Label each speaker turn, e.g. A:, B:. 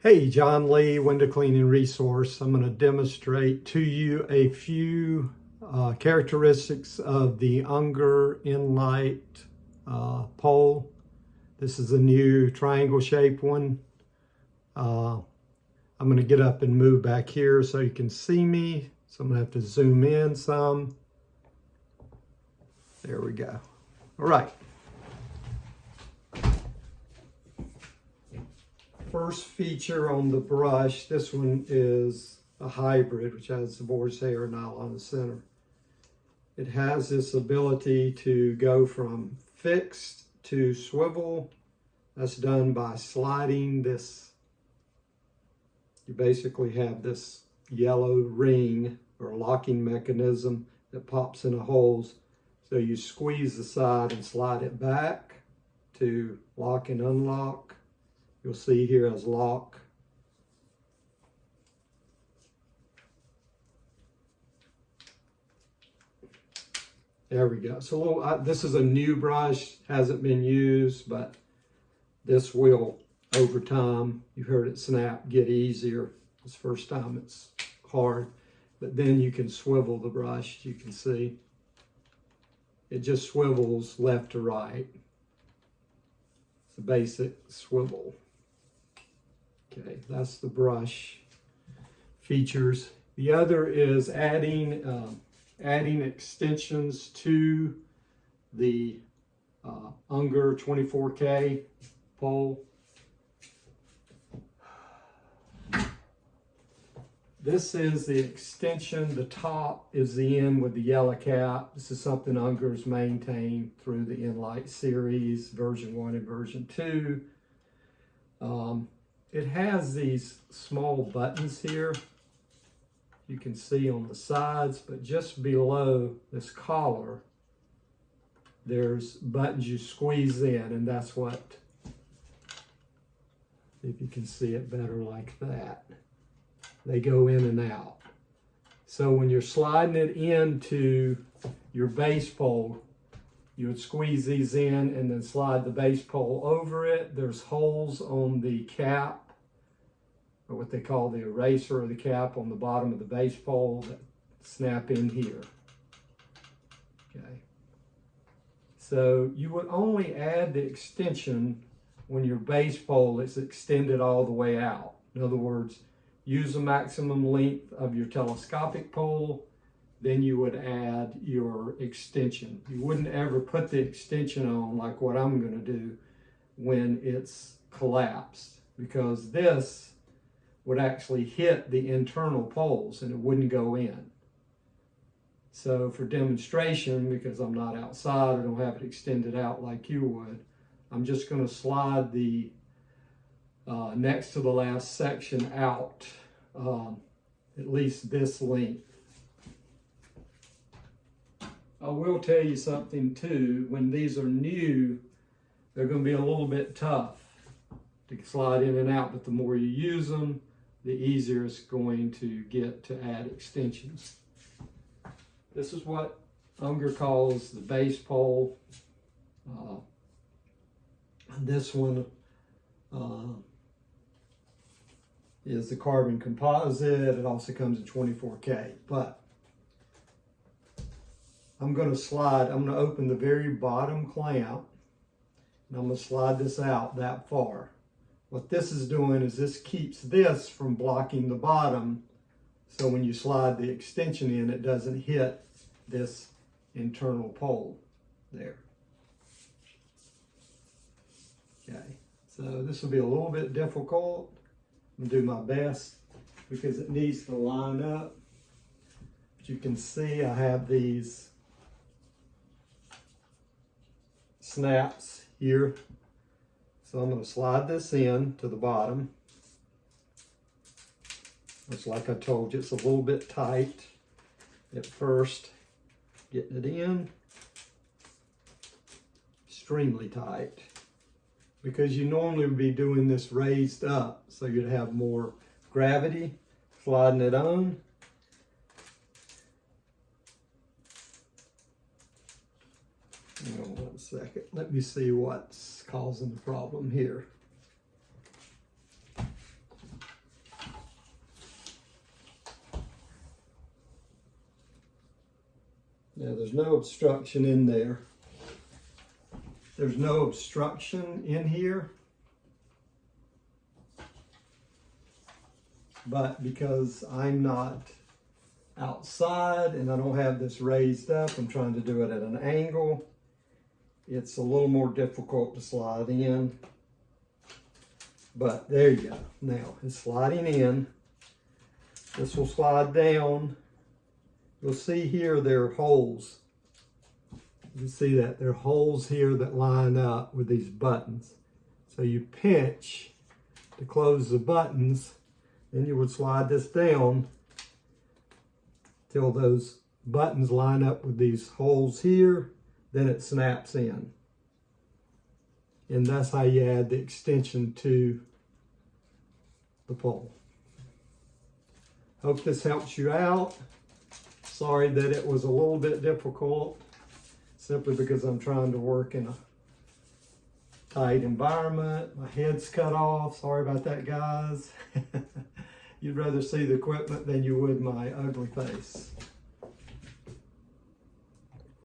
A: Hey, John Lee, window cleaning resource. I'm going to demonstrate to you a few characteristics of the Unger nLite pole. This is a new triangle shaped one. I'm going to get up and move back here so you can see me. So I'm going to have to zoom in some. There we go. All right. First feature on the brush, this one is a hybrid, which has the horsehair nylon in the center. It has this ability to go from fixed to swivel. That's done by sliding this. You basically have this yellow ring or locking mechanism that pops into holes. So you squeeze the side and slide it back to lock and unlock. You'll see here as lock. There we go. So this is a new brush, hasn't been used, but this will, over time, you heard it snap, get easier. This first time it's hard, but then you can swivel the brush, you can see. It just swivels left to right. It's a basic swivel. Okay, that's the brush features. The other is adding extensions to the Unger 24K pole. This is the extension. The top is the end with the yellow cap. This is something Unger's maintained through the nLite series, version 1 and version 2. It has these small buttons here, you can see on the sides, but just below this collar, there's buttons you squeeze in, and that's what, if you can see it better like that, they go in and out. So when you're sliding it into your base pole, you would squeeze these in and then slide the base pole over it. There's holes on the cap, or what they call the eraser or the cap on the bottom of the base pole that snap in here. Okay. So you would only add the extension when your base pole is extended all the way out. In other words, use the maximum length of your telescopic pole, then you would add your extension. You wouldn't ever put the extension on like what I'm going to do when it's collapsed, because this would actually hit the internal poles and it wouldn't go in. So for demonstration, because I'm not outside, I don't have it extended out like you would, I'm just going to slide the next to the last section out, at least this length. I will tell you something too, when these are new, they're going to be a little bit tough to slide in and out, but the more you use them, the easier it's going to get to add extensions. This is what Unger calls the base pole. This one is the carbon composite. It also comes in 24K, but I'm going to open the very bottom clamp, and I'm going to slide this out that far. What this is doing is this keeps this from blocking the bottom, so when you slide the extension in, it doesn't hit this internal pole there. Okay, so this will be a little bit difficult. I'm going to do my best because it needs to line up. But you can see I have these snaps here. So I'm going to slide this in to the bottom. It's like I told you, it's a little bit tight at first. Getting it in, extremely tight, because you normally would be doing this raised up, so you'd have more gravity, sliding it on. Hang on 1 second. Let me see what's causing the problem here. Now there's no obstruction in there. There's no obstruction in here. But because I'm not outside and I don't have this raised up, I'm trying to do it at an angle, it's a little more difficult to slide in. But there you go. Now it's sliding in. This will slide down. You'll see here there are holes. You see that there are holes here that line up with these buttons. So you pinch to close the buttons, then you would slide this down till those buttons line up with these holes here, then it snaps in. And that's how you add the extension to the pole. Hope this helps you out. Sorry that it was a little bit difficult, simply because I'm trying to work in a tight environment. My head's cut off. Sorry about that, guys. You'd rather see the equipment than you would my ugly face.